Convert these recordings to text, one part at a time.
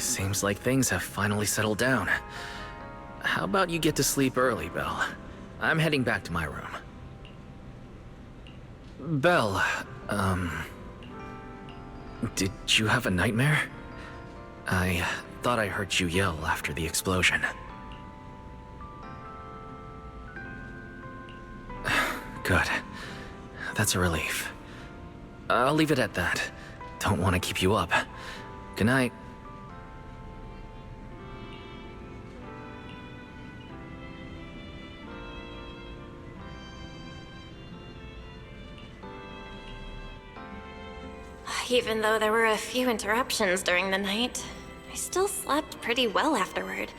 Seems like things have finally settled down. How about you get to sleep early, Belle? I'm heading back to my room. Belle, did you have a nightmare? I thought I heard you yell after the explosion. Good. That's a relief. I'll leave it at that. Don't want to keep you up. Good night. Even though there were a few interruptions during the night, I still slept pretty well afterward.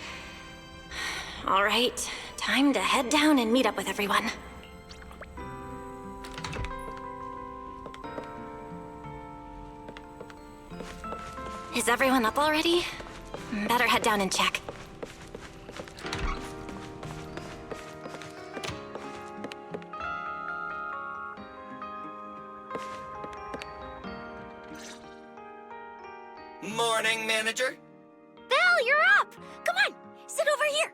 All right, time to head down and meet up with everyone. Is everyone up already? Better head down and check. Morning, manager. Belle, you're up! Come on, sit over here.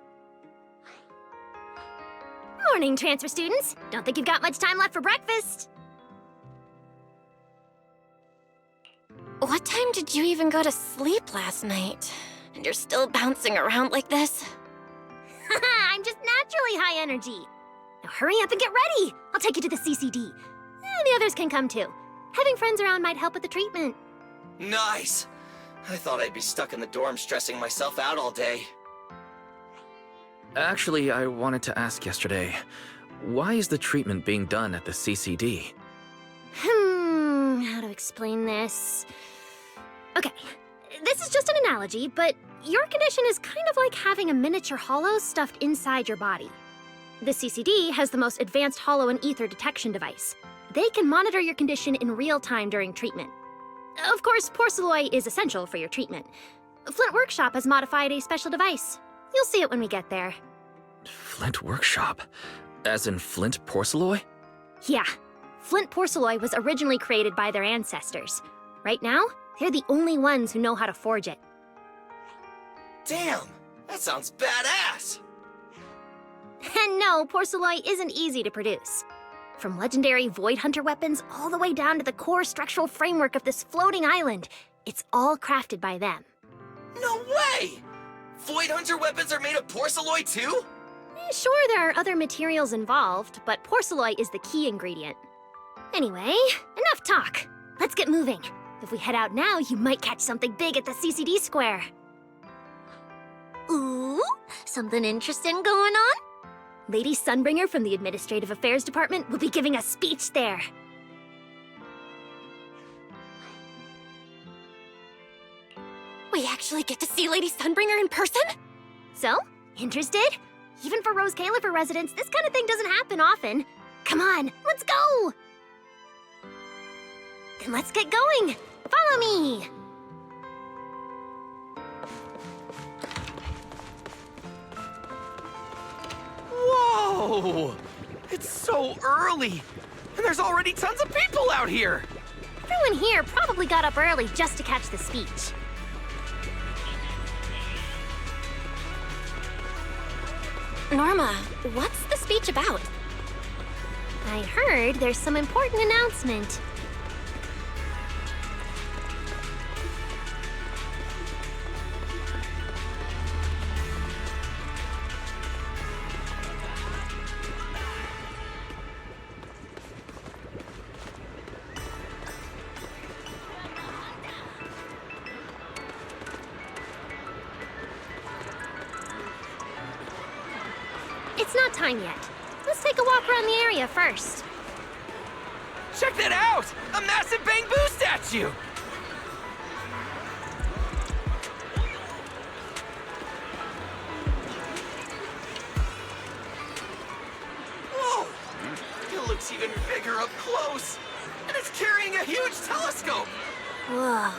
Morning, transfer students. Don't think you've got much time left for breakfast. What time did you even go to sleep last night? And you're still bouncing around like this? I'm just naturally high energy. Now hurry up and get ready. I'll take you to the CCD. The others can come too. Having friends around might help with the treatment. Nice. I thought I'd be stuck in the dorm stressing myself out all day. Actually, I wanted to ask yesterday, why is the treatment being done at the CCD? How to explain this? Okay, this is just an analogy, but your condition is kind of like having a miniature hollow stuffed inside your body. The CCD has the most advanced hollow and ether detection device. They can monitor your condition in real time during treatment. Of course, porcelloi is essential for your treatment. Flint Workshop has modified a special device. You'll see it when we get there. Flint Workshop? As in Flint porcelloi? Yeah. Flint porcelloi was originally created by their ancestors. Right now, they're the only ones who know how to forge it. Damn, that sounds badass. And no, porcelloi isn't easy to produce. From legendary Void Hunter weapons all the way down to the core structural framework of this floating island, it's all crafted by them. No way! Void Hunter weapons are made of porcelloi too? Sure, there are other materials involved, but porcelloi is the key ingredient. Anyway, enough talk. Let's get moving. If we head out now, you might catch something big at the CCD square. Ooh, something interesting going on? Lady Sunbringer from the Administrative Affairs Department will be giving a speech there. We actually get to see Lady Sunbringer in person? So, interested? Even for Rose Califer residents, this kind of thing doesn't happen often. Come on, let's go! Then let's get going. Follow me! Whoa! It's so early! And there's already tons of people out here! Everyone here probably got up early just to catch the speech. Norma, what's the speech about? I heard there's some important announcement. It's not time yet. Let's take a walk around the area first. Check that out! A massive bamboo statue! Whoa! It looks even bigger up close! And it's carrying a huge telescope! Whoa,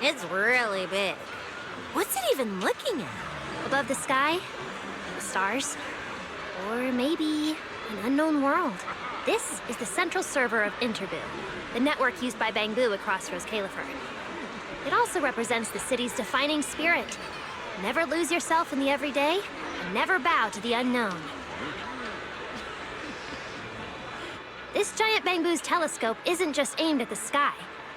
it's really big. What's it even looking at? Above the sky? The stars? Or maybe an unknown world. This is the central server of Interboo, the network used by Bangbu across Rose Califer. It also represents the city's defining spirit. Never lose yourself in the everyday, and never bow to the unknown. This giant bamboo's telescope isn't just aimed at the sky,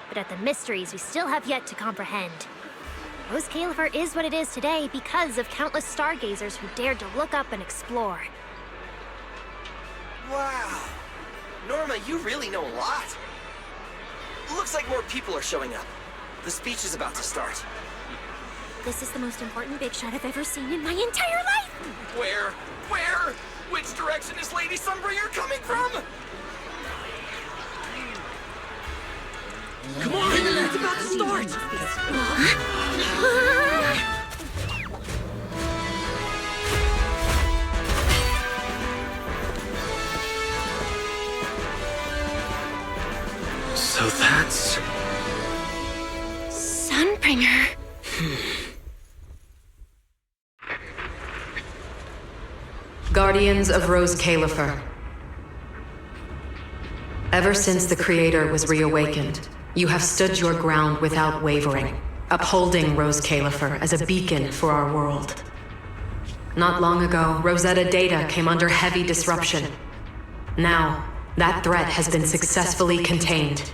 but at the mysteries we still have yet to comprehend. Rose Califer is what it is today because of countless stargazers who dared to look up and explore. Wow. Norma, you really know a lot. Looks like more people are showing up. The speech is about to start. This is the most important big shot I've ever seen in my entire life! Where? Where? Which direction is Lady Sunbringer coming from? Come on! It's about to start! So that's... Sunbringer. Guardians of Rose Califer. Ever since the Creator was reawakened, you have stood your ground without wavering, upholding Rose Califer as a beacon for our world. Not long ago, Rosetta data came under heavy disruption. Now, that threat has been successfully contained.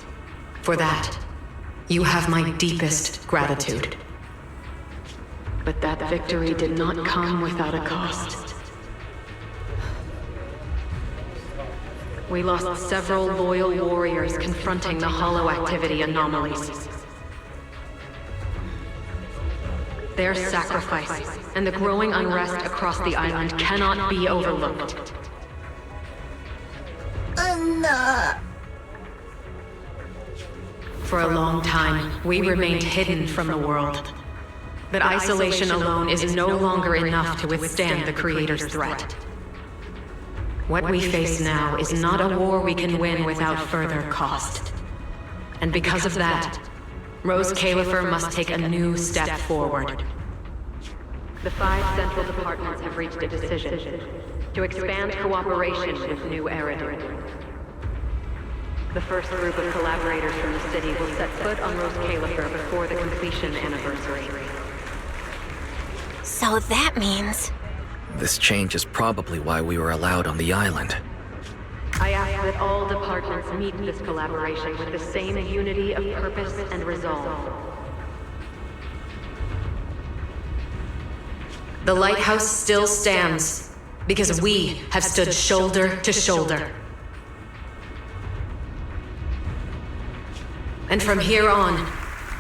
For that, you have my deepest gratitude. But that victory did not come without a cost. We lost several loyal warriors confronting the hollow activity anomalies. Their sacrifice and the growing unrest across the island cannot be overlooked. For a long time, we remained hidden from the world. But isolation alone is no longer enough to withstand the Creator's threat. What we face now is not a war we can win without further cost. And because of that, Rose Califer must take a new step forward. The 5 central departments have reached a decision to expand cooperation with New Eridu. The first group of collaborators from the city will set foot on Rose Califer before the completion anniversary. So that means... This change is probably why we were allowed on the island. I ask that all departments meet this collaboration with the same unity of purpose and resolve. The lighthouse still stands because we have stood shoulder to shoulder. And from here on,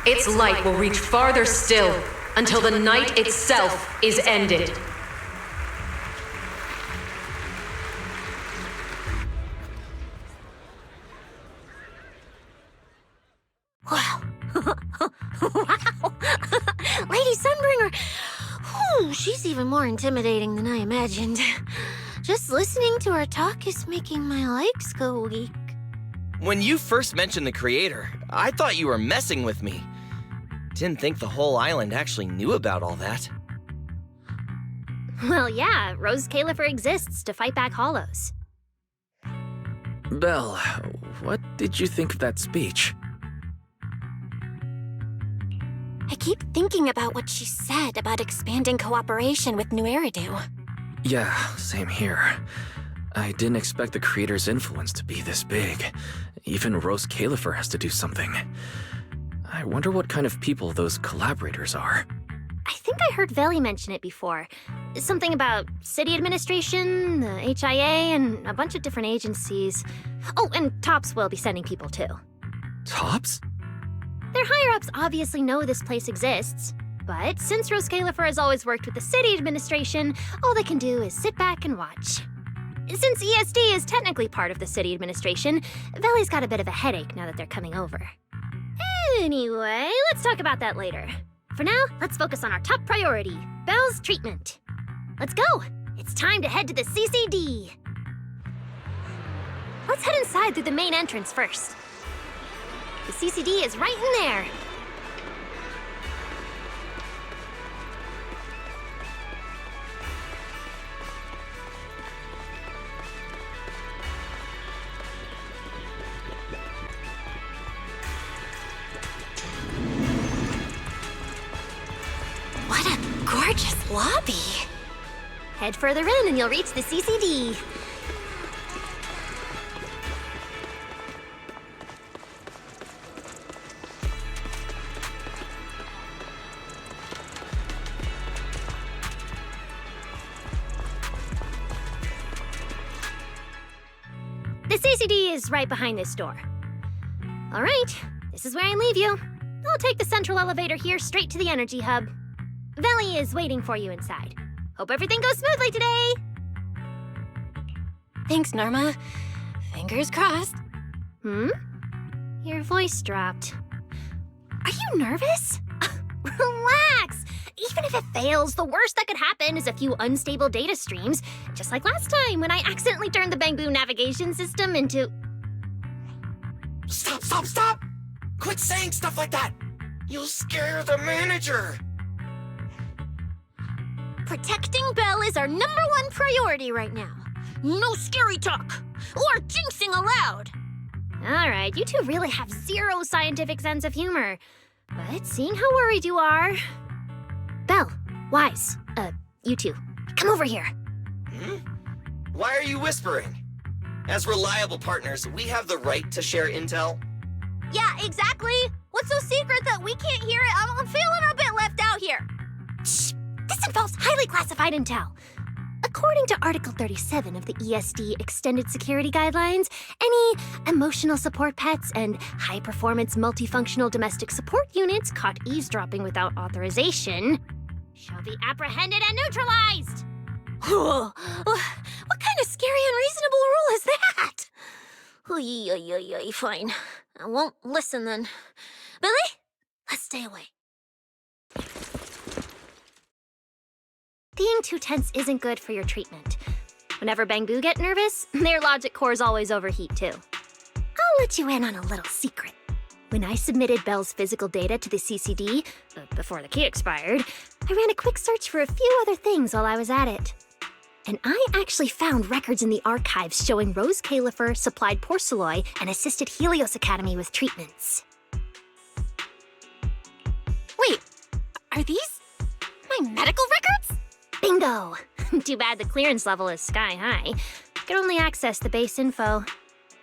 its light will reach farther still until the night itself is ended. Wow. Wow. Lady Sunbringer. Whew, she's even more intimidating than I imagined. Just listening to her talk is making my legs go weak. When you first mentioned the Creator, I thought you were messing with me. Didn't think the whole island actually knew about all that. Well, yeah, Rose Califer exists to fight back hollows. Belle, what did you think of that speech? I keep thinking about what she said about expanding cooperation with New Eridu. Yeah, same here. I didn't expect the Creator's influence to be this big. Even Rose Califer has to do something. I wonder what kind of people those collaborators are. I think I heard Veli mention it before. Something about city administration, the HIA, and a bunch of different agencies. Oh, and Tops will be sending people too. Tops? Their higher-ups obviously know this place exists. But since Rose Califer has always worked with the city administration, all they can do is sit back and watch. Since ESD is technically part of the city administration, Veli's got a bit of a headache now that they're coming over. Anyway, let's talk about that later. For now, let's focus on our top priority, Belle's treatment. Let's go! It's time to head to the CCD. Let's head inside through the main entrance first. The CCD is right in there. What a gorgeous lobby. Head further in and you'll reach the CCD. The CCD is right behind this door. All right, this is where I leave you. I'll take the central elevator here straight to the energy hub. Veli is waiting for you inside. Hope everything goes smoothly today. Thanks, Norma. Fingers crossed. Your voice dropped. Are you nervous? Relax. Even if it fails, the worst that could happen is a few unstable data streams, just like last time when I accidentally turned the Bangbu navigation system into... Stop! Quit saying stuff like that! You'll scare the manager! Protecting Belle is our #1 priority right now. No scary talk or jinxing allowed. All right, you two really have zero scientific sense of humor. But seeing how worried you are... Belle, Wise, you two, come over here. Why are you whispering? As reliable partners, we have the right to share intel. Yeah, exactly. What's so secret that we can't hear it? I'm feeling a bit left out here. Shh! This involves highly classified intel. According to Article 37 of the ESD Extended Security Guidelines, any emotional support pets and high-performance multifunctional domestic support units caught eavesdropping without authorization shall be apprehended and neutralized. What kind of scary, unreasonable rule is that? Oy, fine. I won't listen then. Billy, let's stay away. Being too tense isn't good for your treatment. Whenever Bangbu get nervous, their logic cores always overheat too. I'll let you in on a little secret. When I submitted Belle's physical data to the CCD, before the key expired, I ran a quick search for a few other things while I was at it. And I actually found records in the archives showing Rose Califer supplied Porcelloy and assisted Helios Academy with treatments. Wait, are these my medical records? Bingo! Too bad the clearance level is sky high. I can only access the base info.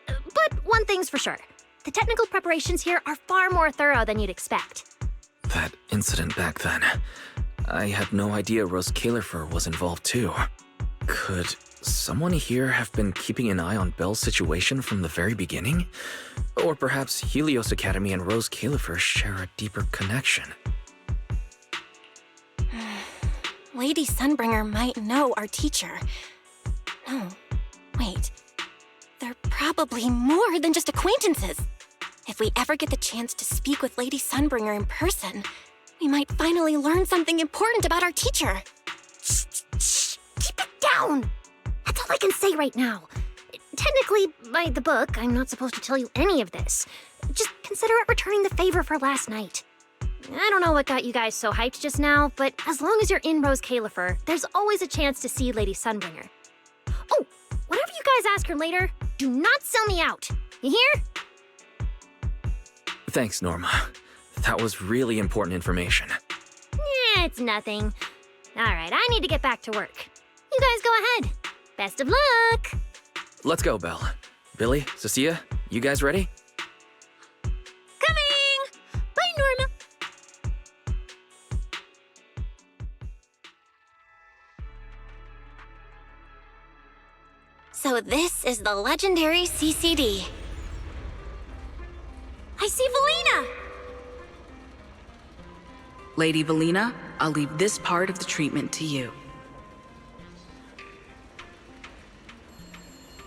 But one thing's for sure. The technical preparations here are far more thorough than you'd expect. That incident back then. I had no idea Rose Califer was involved too. Could someone here have been keeping an eye on Belle's situation from the very beginning? Or perhaps Helios Academy and Rose Califer share a deeper connection? Lady Sunbringer might know our teacher. No, wait. They're probably more than just acquaintances. If we ever get the chance to speak with Lady Sunbringer in person, we might finally learn something important about our teacher. Shh! Keep it down! That's all I can say right now. Technically, by the book, I'm not supposed to tell you any of this. Just consider it returning the favor for last night. I don't know what got you guys so hyped just now, but as long as you're in Rose Califer, there's always a chance to see Lady Sunbringer. Oh, whatever you guys ask her later, do not sell me out. You hear? Thanks, Norma. That was really important information. It's nothing. All right, I need to get back to work. You guys go ahead. Best of luck. Let's go, Belle. Billy, Cecilia, you guys ready? Coming! Bye, Norma. So this is the legendary CCD. I see Valina! Lady Valina, I'll leave this part of the treatment to you.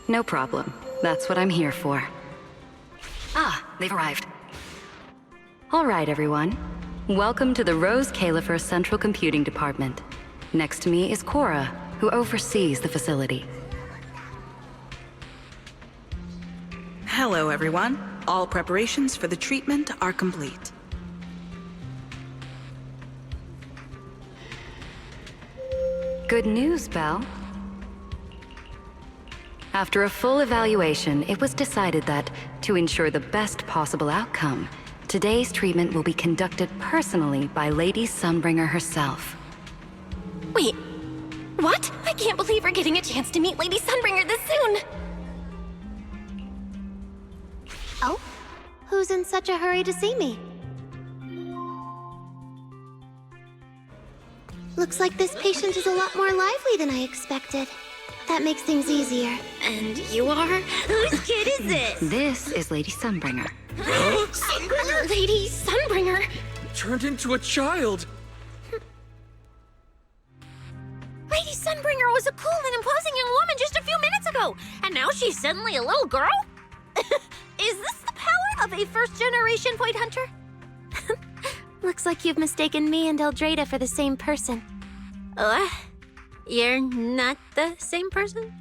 No problem. That's what I'm here for. Ah, they've arrived. All right, everyone. Welcome to the Rose Califer Central Computing Department. Next to me is Cora, who oversees the facility. Hello, everyone. All preparations for the treatment are complete. Good news, Belle. After a full evaluation, it was decided that, to ensure the best possible outcome, today's treatment will be conducted personally by Lady Sunbringer herself. Wait, what? I can't believe we're getting a chance to meet Lady Sunbringer this soon! Oh? Who's in such a hurry to see me? Looks like this patient is a lot more lively than I expected. That makes things easier. And you are? Whose kid is this? This is Lady Sunbringer. Sunbringer? Lady Sunbringer? Turned into a child. Lady Sunbringer was a cool and imposing young woman just a few minutes ago, and now she's suddenly a little girl? Is this the power of a first-generation point hunter? Looks like you've mistaken me and Eldrada for the same person. What? You're not the same person?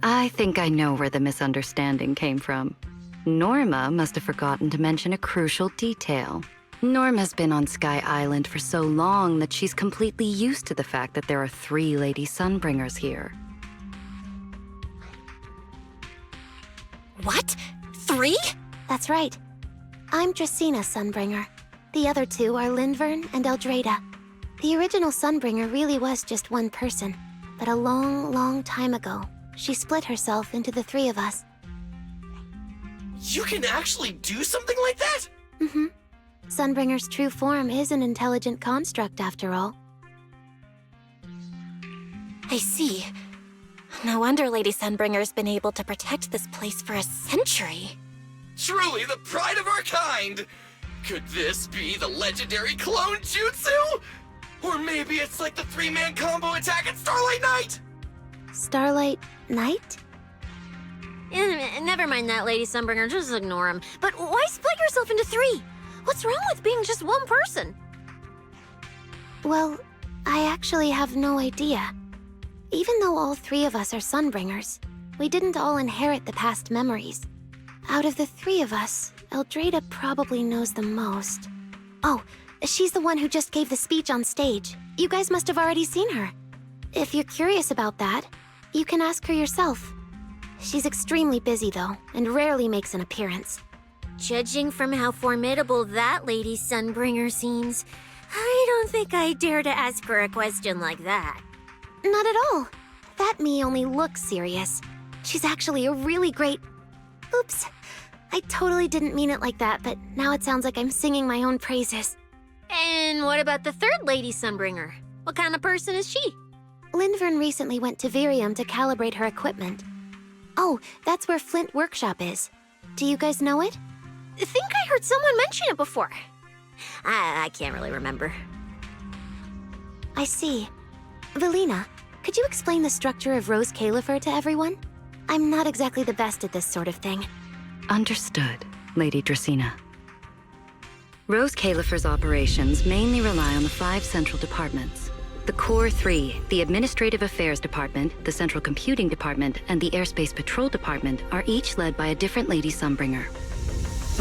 I think I know where the misunderstanding came from. Norma must have forgotten to mention a crucial detail. Norma's been on Sky Island for so long that she's completely used to the fact that there are 3 Lady Sunbringers here. What? 3? That's right. I'm Dracena Sunbringer. The other 2 are Lindvern and Eldrada. The original Sunbringer really was just one person, but a long, long time ago, she split herself into the 3 of us. You can actually do something like that? Mm-hmm. Sunbringer's true form is an intelligent construct, after all. I see. No wonder Lady Sunbringer's been able to protect this place for a century. Truly the pride of our kind! Could this be the legendary clone jutsu? Or maybe it's like the 3-man combo attack at Starlight Night? Starlight Night? Never mind that, Lady Sunbringer. Just ignore him. But why split yourself into 3? What's wrong with being just one person? Well, I actually have no idea. Even though all 3 of us are Sunbringers, we didn't all inherit the past memories. Out of the 3 of us, Eldrada probably knows the most. Oh, she's the one who just gave the speech on stage. You guys must have already seen her. If you're curious about that, you can ask her yourself. She's extremely busy, though, and rarely makes an appearance. Judging from how formidable that Lady Sunbringer seems, I don't think I dare to ask her a question like that. Not at all. That me only looks serious. She's actually a really great... Oops. I totally didn't mean it like that, but now it sounds like I'm singing my own praises. And what about the 3rd Lady Sunbringer? What kind of person is she? Lindvern recently went to Virium to calibrate her equipment. Oh, that's where Flint Workshop is. Do you guys know it? I think I heard someone mention it before. I can't really remember. I see. Velina, could you explain the structure of Rose Califer to everyone? I'm not exactly the best at this sort of thing. Understood, Lady Dracena. Rose Califer's operations mainly rely on the 5 central departments. The Core 3, the Administrative Affairs Department, the Central Computing Department, and the Airspace Patrol Department are each led by a different Lady Sunbringer.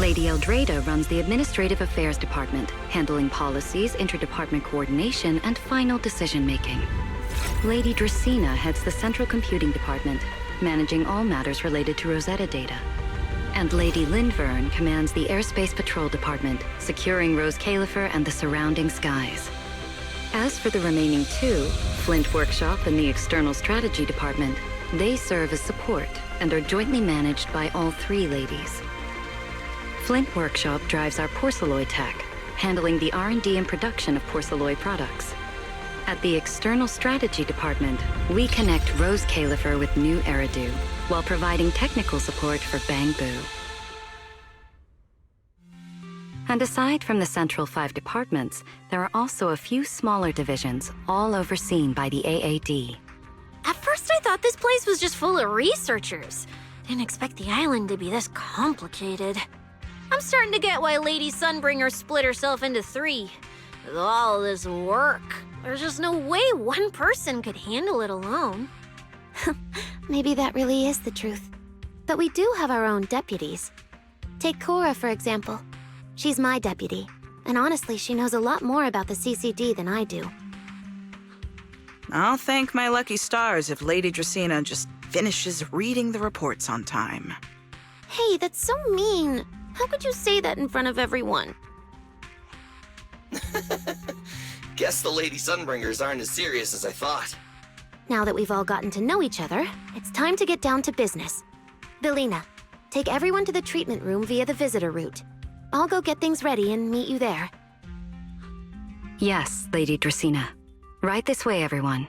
Lady Eldrada runs the Administrative Affairs Department, handling policies, interdepartment coordination, and final decision-making. Lady Dracena heads the Central Computing Department, managing all matters related to Rosetta data. And Lady Lindvern commands the Airspace Patrol Department, securing Rose Califer and the surrounding skies. As for the remaining 2, Flint Workshop and the External Strategy Department, they serve as support and are jointly managed by all 3 ladies. Flint Workshop drives our porcelloid tech, handling the R&D and production of porcelloid products. At the External Strategy Department, we connect Rose Califer with new Eridu, while providing technical support for Bangbu. And aside from the central 5 departments, there are also a few smaller divisions, all overseen by the AAD. At first I thought this place was just full of researchers. Didn't expect the island to be this complicated. I'm starting to get why Lady Sunbringer split herself into 3. With all this work, there's just no way one person could handle it alone. Maybe that really is the truth. But we do have our own deputies. Take Cora, for example. She's my deputy, and honestly, she knows a lot more about the CCD than I do. I'll thank my lucky stars if Lady Dracena just finishes reading the reports on time. Hey, that's so mean. How could you say that in front of everyone? Guess the Lady Sunbringers aren't as serious as I thought. Now that we've all gotten to know each other, it's time to get down to business. Belina, take everyone to the treatment room via the visitor route. I'll go get things ready and meet you there. Yes, Lady Dracena. Right this way, everyone.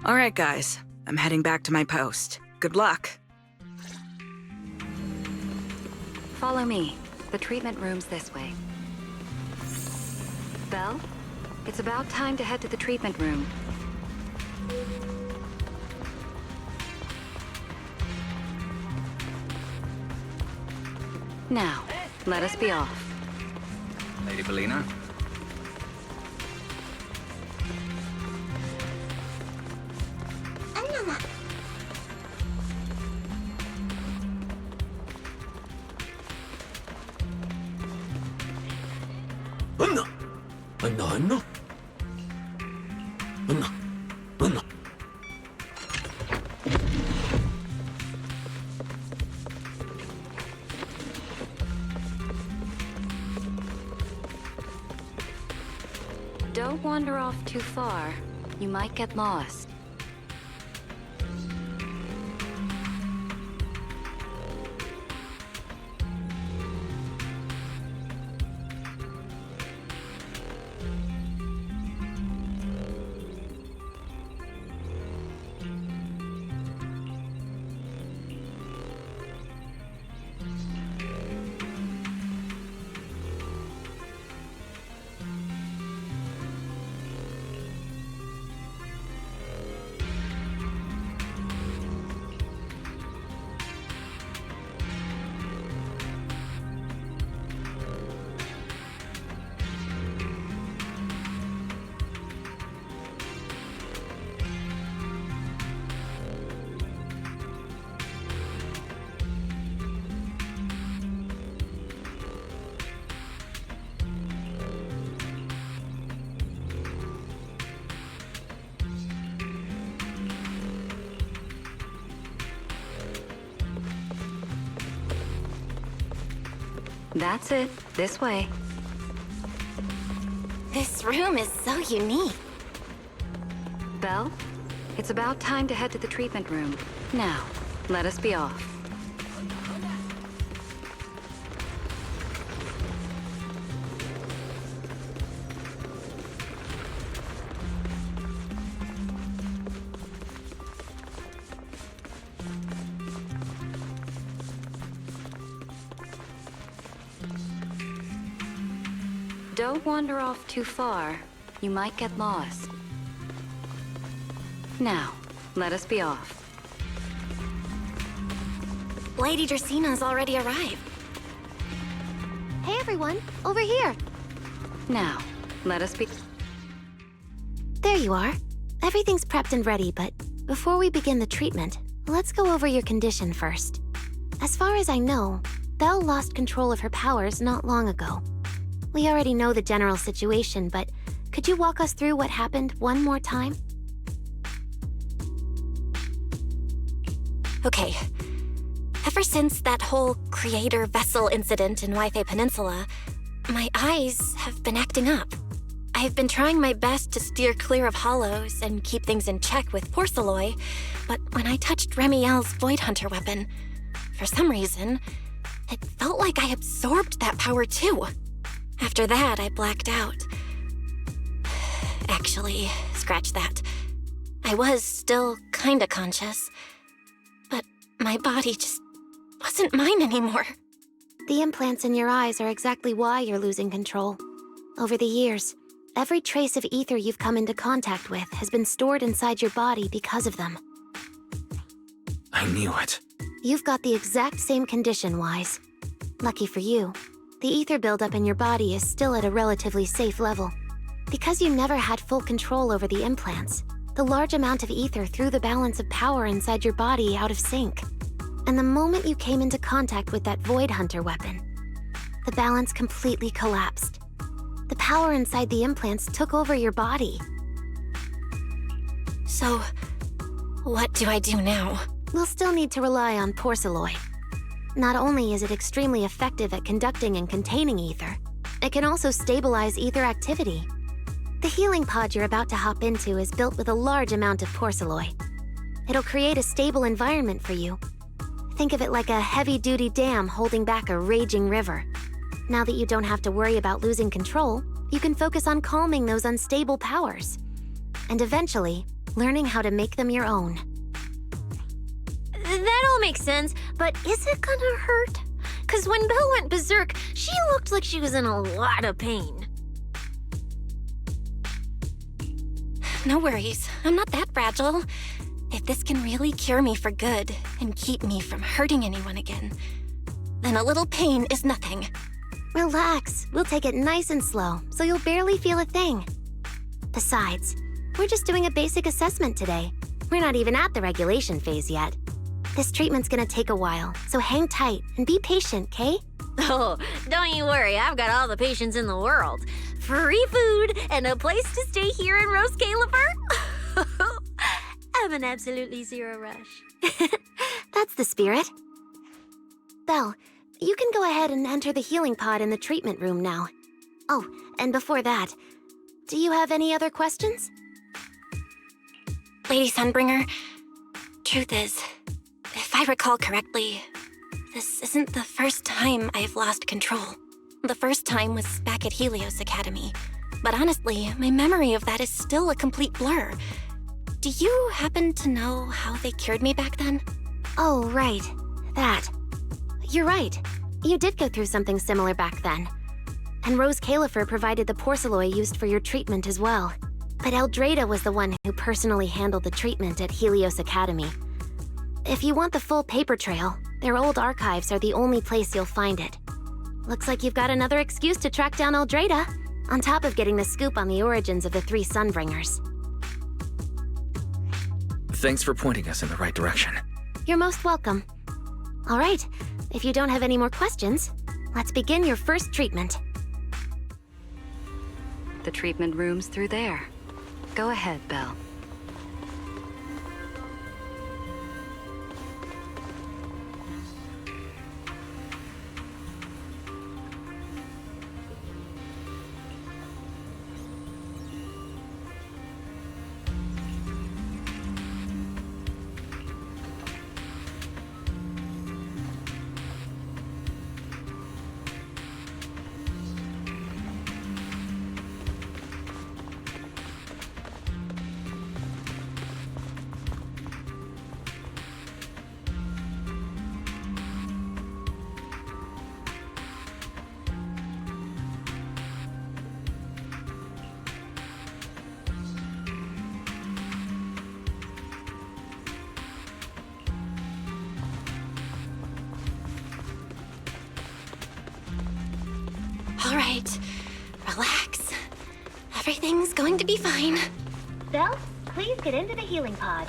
All right, guys. I'm heading back to my post. Good luck. Follow me. The treatment room's this way. Belle, it's about time to head to the treatment room. Now, let us be off. Lady Belina? Don't wander off too far. You might get lost. That's it. This way. This room is so unique. Belle, it's about time to head to the treatment room. Now, let us be off. Don't wander off too far. You might get lost. Now, let us be off. Lady Dracena's already arrived. Hey everyone, over here. Now, let us be... There you are. Everything's prepped and ready, but before we begin the treatment, let's go over your condition first. As far as I know, Belle lost control of her powers not long ago. We already know the general situation, but could you walk us through what happened one more time? Okay. Ever since that whole creator vessel incident in Waifei Peninsula, my eyes have been acting up. I've been trying my best to steer clear of hollows and keep things in check with porcelain, but when I touched Remiel's Void Hunter weapon, for some reason, it felt like I absorbed that power too. After that, I blacked out. Actually, scratch that. I was still kinda conscious, but my body just wasn't mine anymore. The implants in your eyes are exactly why you're losing control. Over the years, every trace of ether you've come into contact with has been stored inside your body because of them. I knew it. You've got the exact same condition, Wise. Lucky for you, the ether buildup in your body is still at a relatively safe level. Because you never had full control over the implants, the large amount of ether threw the balance of power inside your body out of sync. And the moment you came into contact with that Void Hunter weapon, the balance completely collapsed. The power inside the implants took over your body. So, what do I do now? We'll still need to rely on porcelain. Not only is it extremely effective at conducting and containing ether, it can also stabilize ether activity, healing pod you're about to hop into is built with a large amount of porcelain. It'll create a stable environment for you. Think of it like a heavy-duty dam holding back a raging river. Now that you don't have to worry about losing control, you can focus on calming those unstable powers. And eventually, learning how to make them your own. That all makes sense, but is it gonna hurt? 'Cause when Belle went berserk, she looked like she was in a lot of pain. No worries, I'm not that fragile. If this can really cure me for good and keep me from hurting anyone again, then a little pain is nothing. Relax, we'll take it nice and slow, so you'll barely feel a thing. Besides, we're just doing a basic assessment today. We're not even at the regulation phase yet. This treatment's gonna take a while, so hang tight and be patient, Kay? Oh, don't you worry, I've got all the patience in the world. Free food and a place to stay here in Rose Califer. I'm in absolutely zero rush. That's the spirit. Belle, you can go ahead and enter the healing pod in the treatment room now. Oh, and before that, do you have any other questions? Lady Sunbringer, truth is, if I recall correctly, this isn't the first time I've lost control. The first time was back at Helios Academy. But honestly, my memory of that is still a complete blur. Do you happen to know how they cured me back then? Oh, right. That. You're right. You did go through something similar back then. And Rose Califer provided the porcelain used for your treatment as well. But Eldrada was the one who personally handled the treatment at Helios Academy. If you want the full paper trail, their old archives are the only place you'll find it. Looks like you've got another excuse to track down Eldrada, on top of getting the scoop on the origins of the 3 Sunbringers. Thanks for pointing us in the right direction. You're most welcome. All right, if you don't have any more questions, let's begin your first treatment. The treatment room's through there. Go ahead, Belle. All right, relax. Everything's going to be fine. Belle, please get into the healing pod.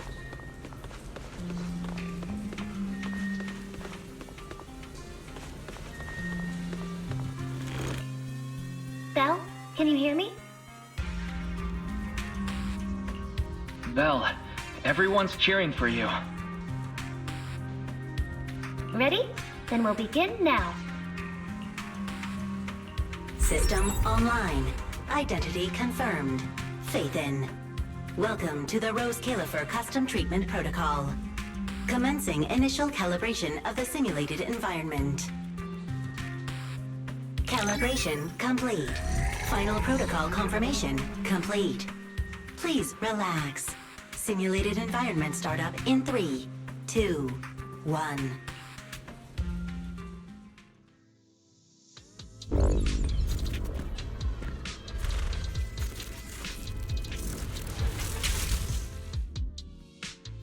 Belle, can you hear me? Belle, everyone's cheering for you. Ready? Then we'll begin now. System online. Identity confirmed. Faith in. Welcome to the Rose Califer Custom Treatment Protocol. Commencing initial calibration of the simulated environment. Calibration complete. Final protocol confirmation complete. Please relax. Simulated environment startup in 3, 2, 1.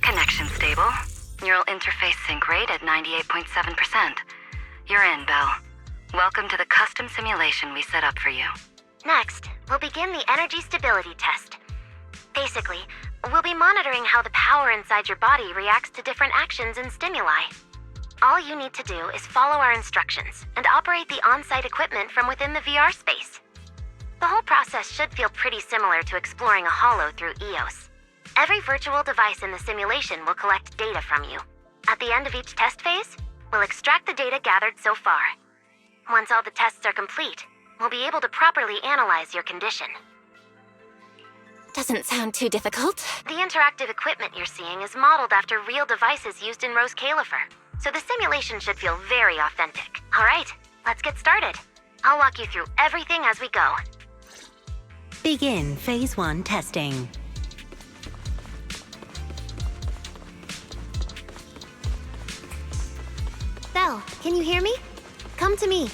Connection stable. Neural interface sync rate at 98.7%. You're in, Belle. Welcome to the custom simulation we set up for you. Next, we'll begin the energy stability test. Basically, we'll be monitoring how the power inside your body reacts to different actions and stimuli. All you need to do is follow our instructions and operate the on-site equipment from within the VR space. The whole process should feel pretty similar to exploring a holo through EOS. Every virtual device in the simulation will collect data from you. At the end of each test phase, we'll extract the data gathered so far. Once all the tests are complete, we'll be able to properly analyze your condition. doesn't sound too difficult. The interactive equipment you're seeing is modeled after real devices used in Rose Califer, so the simulation should feel very authentic. All right, let's get started. I'll walk you through everything as we go. Begin Phase 1 testing. Belle, can you hear me? Come to me.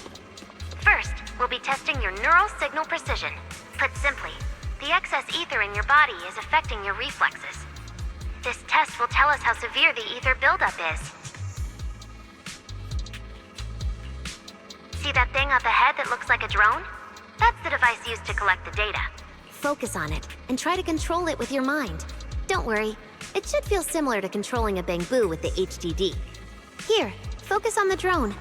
First, we'll be testing your neural signal precision. Put simply, the excess ether in your body is affecting your reflexes. This test will tell us how severe the ether buildup is. See that thing up ahead that looks like a drone? That's the device used to collect the data. Focus on it, and try to control it with your mind. Don't worry, it should feel similar to controlling a bamboo with the HDD. Here, focus on the drone.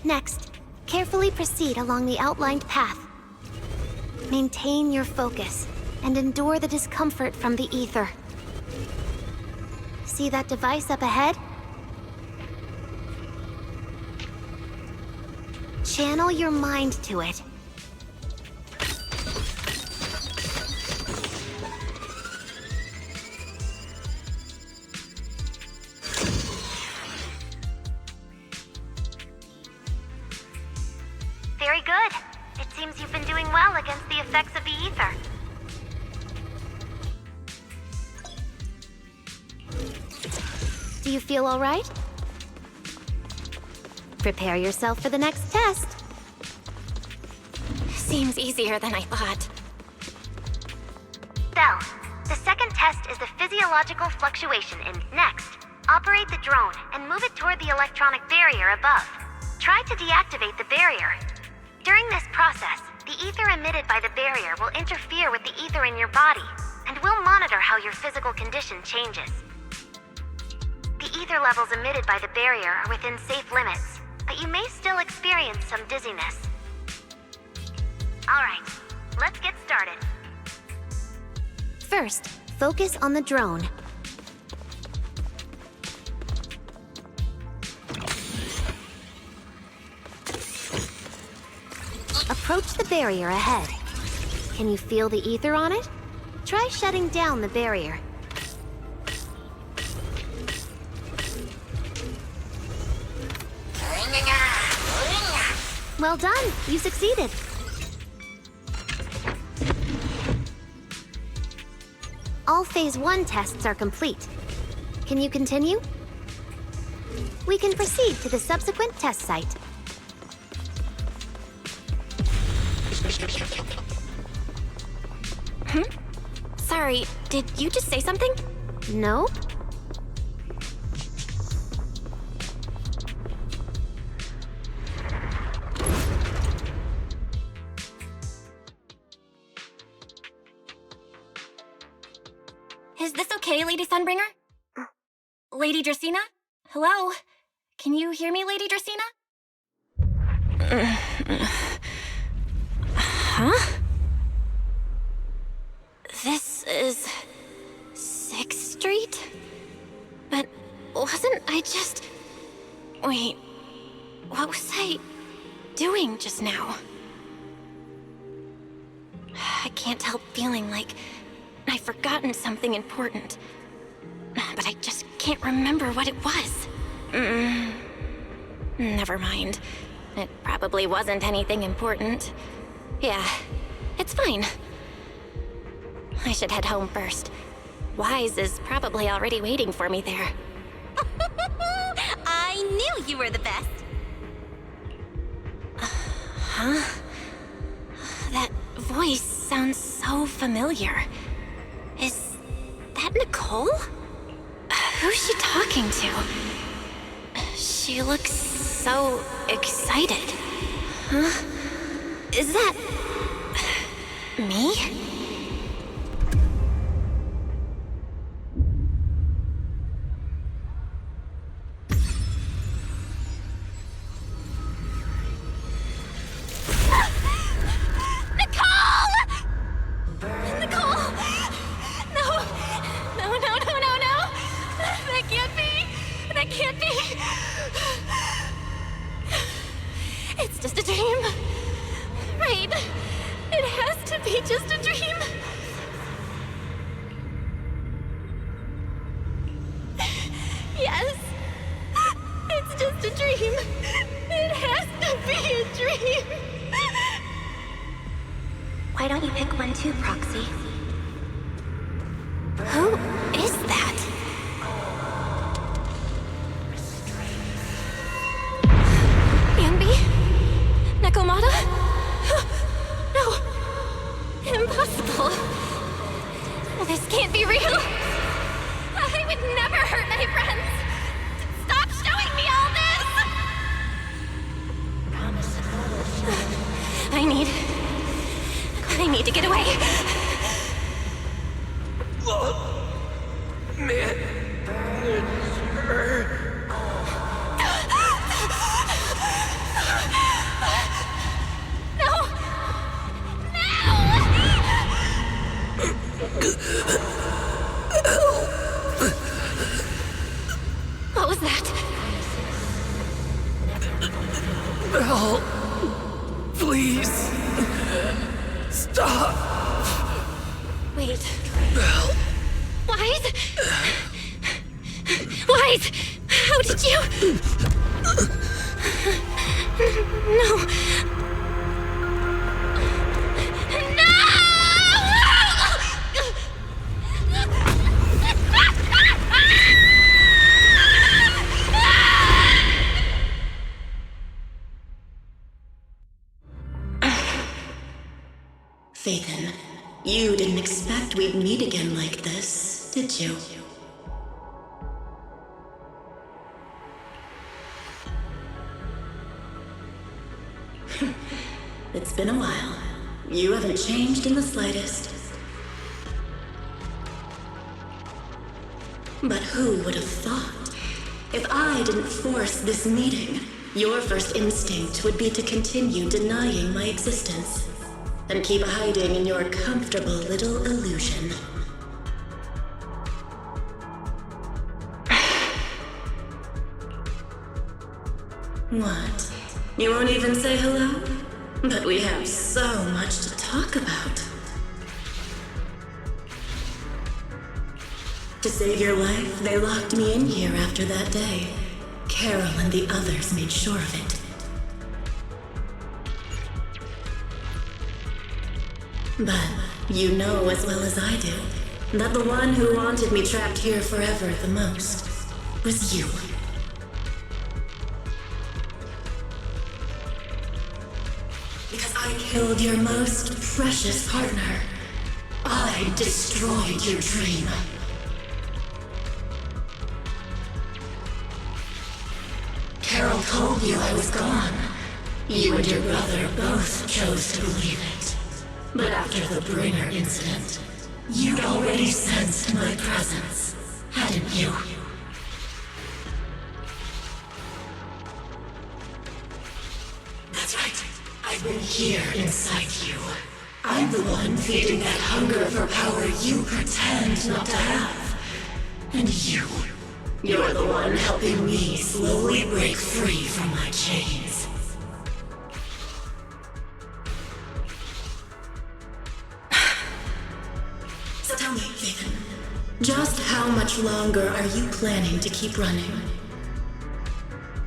Next, carefully proceed along the outlined path. Maintain your focus and endure the discomfort from the ether. See that device up ahead? Channel your mind to it. Very good. It seems you've been doing well against the effects of the ether. Do you feel all right? Prepare yourself for the next test. Seems easier than I thought. Belle, the second test is the physiological fluctuation in next. Operate the drone and move it toward the electronic barrier above. Try to deactivate the barrier. During this process, the ether emitted by the barrier will interfere with the ether in your body, and we'll monitor how your physical condition changes. The ether levels emitted by the barrier are within safe limits, but you may still experience some dizziness. All right, let's get started. First, focus on the drone. Approach the barrier ahead. Can you feel the ether on it? Try shutting down the barrier. Well done, you succeeded. All Phase 1 tests are complete. Can you continue? We can proceed to the subsequent test site. Sorry, did you just say something? Nope. Is this okay, Lady Sunbringer? Lady Dracena? Hello? Can you hear me, Lady Dracena? Huh? This is 6th Street? But wasn't I just... Wait, what was I doing just now? I can't help feeling like I've forgotten something important. But I just can't remember what it was. Never mind. It probably wasn't anything important. Yeah, it's fine. I should head home first. Wise is probably already waiting for me there. I knew you were the best. Huh? That voice sounds so familiar. Is that Nicole? Who's she talking to? She looks so excited. Huh? Is that... me? It's just a dream. Right. It has to be just a dream. Yes. It's just a dream. It has to be a dream. Why don't you pick one too, Proxy? Who is that? Anby? Nakomata? No. Impossible. This can't be real. I would never hurt my friends. Stop showing me all this! I need to get away. Man. What was that? Belle, please. Stop. Wait. Belle. Wise? Wise! How did you... No. Phaethon, you didn't expect we'd meet again like this, did you? It's been a while. You haven't changed in the slightest. But who would have thought? If I didn't force this meeting, your first instinct would be to continue denying my existence. And keep hiding in your comfortable little illusion. What? You won't even say hello? But we have so much to talk about. To save your life, they locked me in here after that day. Carol and the others made sure of it. But you know as well as I do that the one who wanted me trapped here forever the most was you. Because I killed your most precious partner. I destroyed your dream. Carol told you I was gone. You and your brother both chose to believe it. But after the Bringer incident, you'd already sensed my presence, hadn't you? That's right. I've been here inside you. I'm the one feeding that hunger for power you pretend not to have. And you're the one helping me slowly break free from my chains. Tell me, Phaethon, just how much longer are you planning to keep running?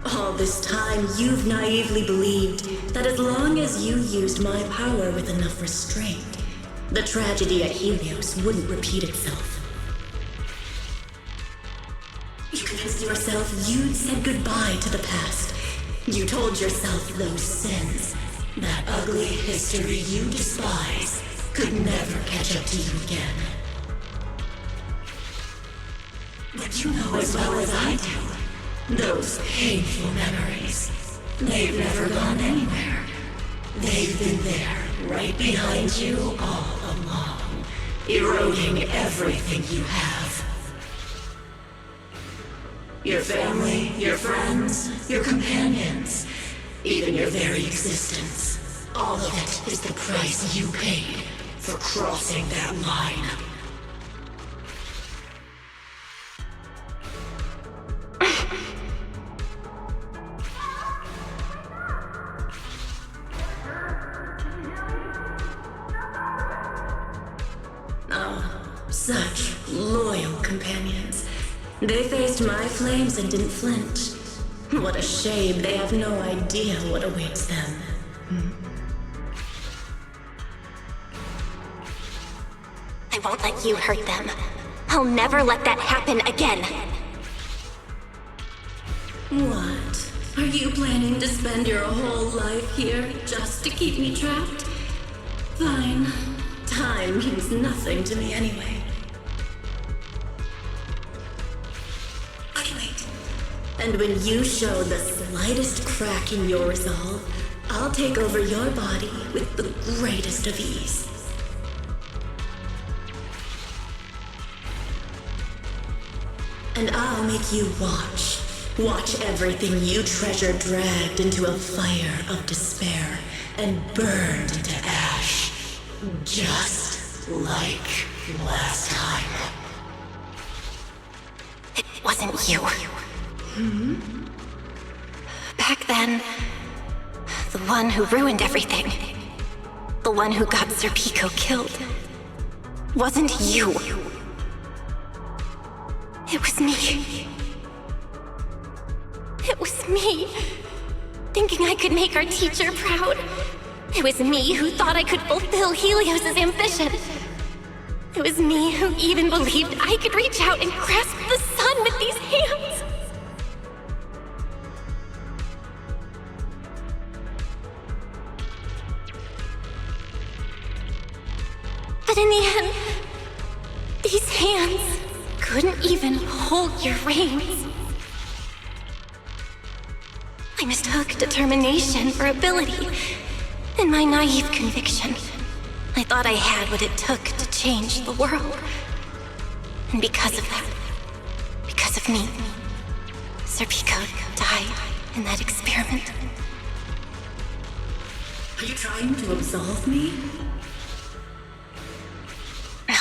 All this time, you've naively believed that as long as you used my power with enough restraint, the tragedy at Helios wouldn't repeat itself. You convinced yourself you'd said goodbye to the past. You told yourself those sins, that ugly history you despise, could never catch up to you again. But you know as well as I do, those painful memories, they've never gone anywhere. They've been there, right behind you all along, eroding everything you have. Your family, your friends, your companions, even your very existence. All of it is the price you paid for crossing that line. Such loyal companions. They faced my flames and didn't flinch. What a shame they have no idea what awaits them. I won't let you hurt them. I'll never let that happen again. What? Are you planning to spend your whole life here just to keep me trapped? Fine. Time means nothing to me anyway. Okay, wait. And when you show the slightest crack in your resolve, I'll take over your body with the greatest of ease. And I'll make you watch. Watch everything you treasure dragged into a fire of despair and burned into ash. Just like last time. It wasn't you. Back then, the one who ruined everything, the one who got Serpico killed, wasn't you. It was me. It was me, thinking I could make our teacher proud. It was me who thought I could fulfill Helios's ambition. It was me who even believed I could reach out and grasp the sun with these hands. But in the end, these hands couldn't even hold your reins. I mistook determination for ability. In my naive conviction, I thought I had what it took to change the world. And because of that, because of me, Serpico died in that experiment. Are you trying to absolve me? No.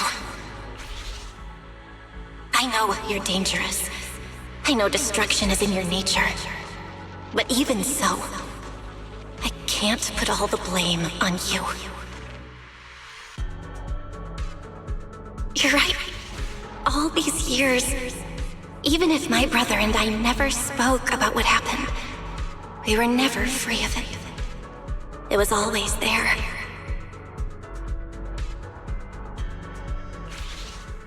I know you're dangerous. I know destruction is in your nature. But even so, I can't put all the blame on you. You're right. All these years, even if my brother and I never spoke about what happened, we were never free of it. It was always there.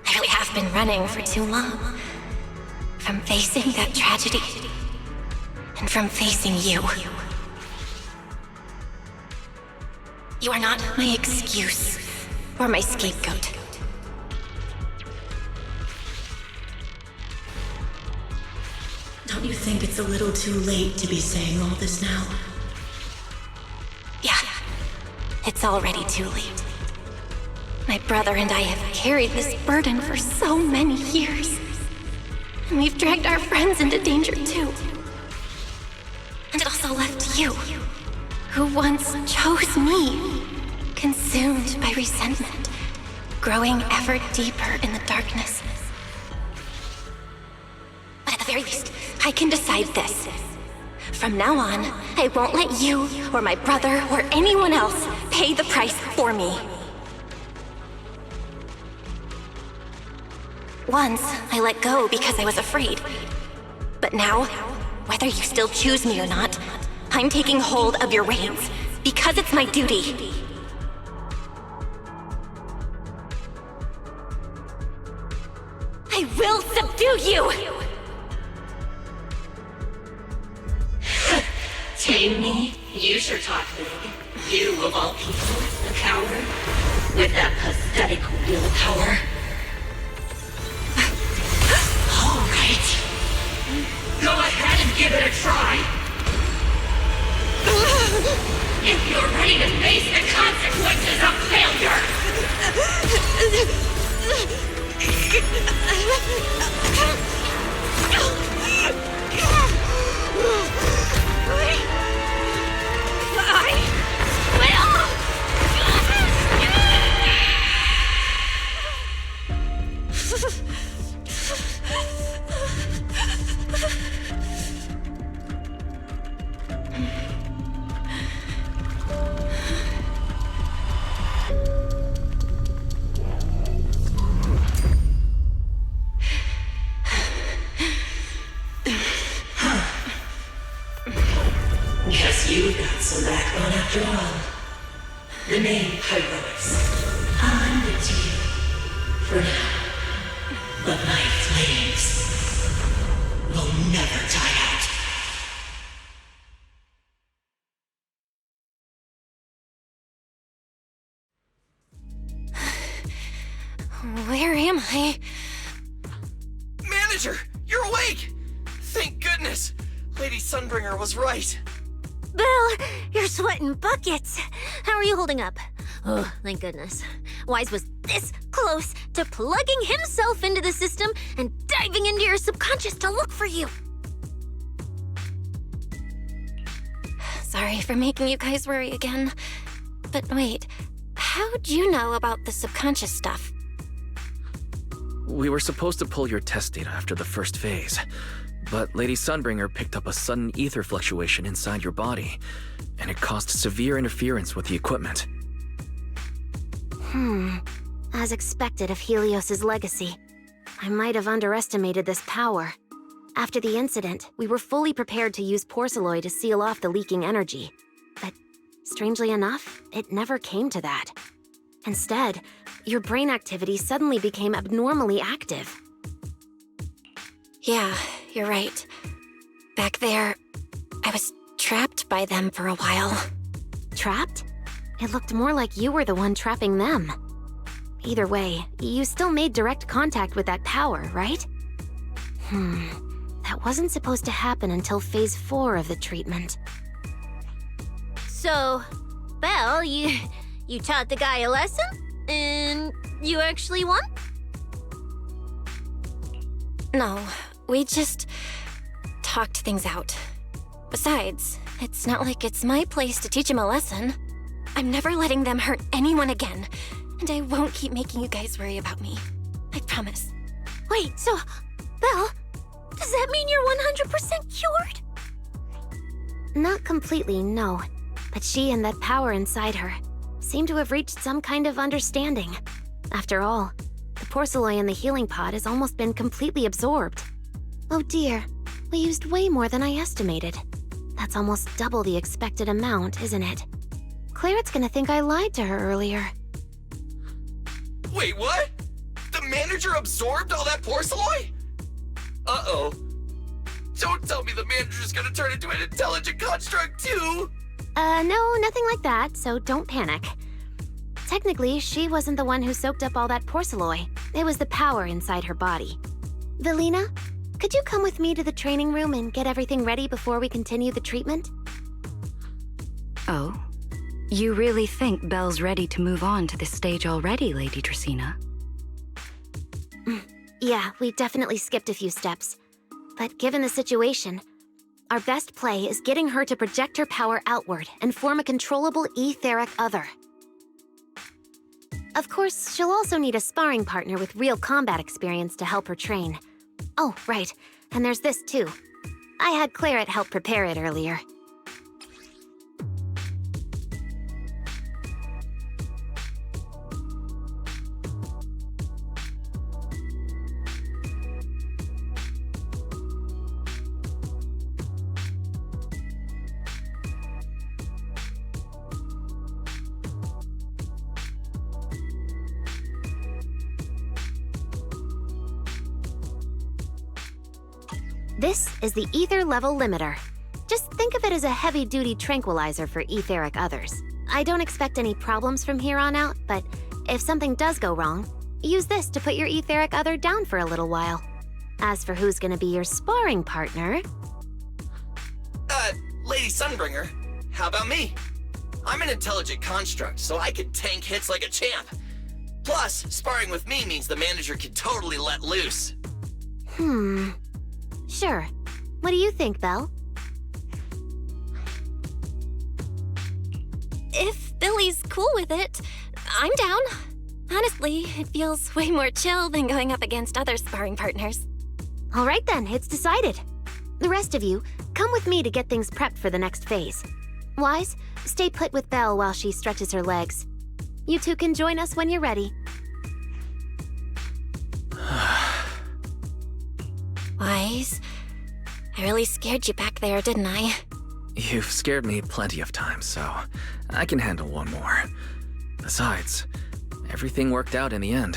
I really have been running for too long. From facing that tragedy, and from facing you. You are not my excuse or my scapegoat. Don't you think it's a little too late to be saying all this now? Yeah, it's already too late. My brother and I have carried this burden for so many years. And we've dragged our friends into danger too. And it also left you, who once chose me, consumed by resentment, growing ever deeper in the darkness. But at the very least, I can decide this. From now on, I won't let you, or my brother, or anyone else pay the price for me. Once, I let go because I was afraid. But now, whether you still choose me or not, I'm taking hold of your reins, because it's my duty. I will subdue you! Tame me? You sure talk big. You, of all people, a coward? With that pathetic willpower? All right. Go ahead and give it a try. If you're ready to face the consequences of failure. Guess you've got some backbone after all. The name Heroics. I'll lend it to you. For now. But my flames will never die out. Where am I? Manager, you're awake! Thank goodness! Lady Sunbringer was right. Belle, you're sweating buckets. How are you holding up? Oh, thank goodness. Wise was this close to plugging himself into the system and diving into your subconscious to look for you. Sorry for making you guys worry again. But wait, how'd you know about the subconscious stuff? We were supposed to pull your test data after the first phase, but Lady Sunbringer picked up a sudden ether fluctuation inside your body, and it caused severe interference with the equipment. As expected of Helios's legacy, I might have underestimated this power. After the incident, we were fully prepared to use porcelain to seal off the leaking energy. But strangely enough, it never came to that. Instead, your brain activity suddenly became abnormally active. Yeah, you're right. Back there, I was trapped by them for a while. Trapped? It looked more like you were the one trapping them. Either way, you still made direct contact with that power, right? That wasn't supposed to happen until phase 4 of the treatment. So, Belle, you taught the guy a lesson? And you actually won? No, we just talked things out. Besides, it's not like it's my place to teach him a lesson. I'm never letting them hurt anyone again, and I won't keep making you guys worry about me. I promise. Wait, so, Belle, does that mean you're 100% cured? Not completely, no. But she and that power inside her seem to have reached some kind of understanding. After all, the porcelain in the healing pod has almost been completely absorbed. Oh dear, we used way more than I estimated. That's almost double the expected amount, isn't it? Claret's gonna think I lied to her earlier. Wait, what? The manager absorbed all that porcelain? Uh-oh. Don't tell me the manager's gonna turn into an intelligent construct too! No, nothing like that, so don't panic. Technically, she wasn't the one who soaked up all that porcelain. It was the power inside her body. Velina, could you come with me to the training room and get everything ready before we continue the treatment? Oh? You really think Belle's ready to move on to this stage already, Lady Dracaena? Yeah, we definitely skipped a few steps. But given the situation, our best play is getting her to project her power outward and form a controllable etheric other. Of course, she'll also need a sparring partner with real combat experience to help her train. Oh, right, and there's this too. I had Claret help prepare it earlier. This is the ether level limiter. Just think of it as a heavy-duty tranquilizer for etheric others. I don't expect any problems from here on out, but if something does go wrong, use this to put your etheric other down for a little while. As for who's gonna be your sparring partner... Lady Sunbringer, how about me? I'm an intelligent construct, so I can tank hits like a champ. Plus, sparring with me means the manager can totally let loose. Sure. What do you think, Belle? If Billy's cool with it, I'm down. Honestly, it feels way more chill than going up against other sparring partners. All right then, it's decided. The rest of you, come with me to get things prepped for the next phase. Wise, stay put with Belle while she stretches her legs. You two can join us when you're ready. Wise, I really scared you back there, didn't I? You've scared me plenty of times, so I can handle one more. Besides, everything worked out in the end.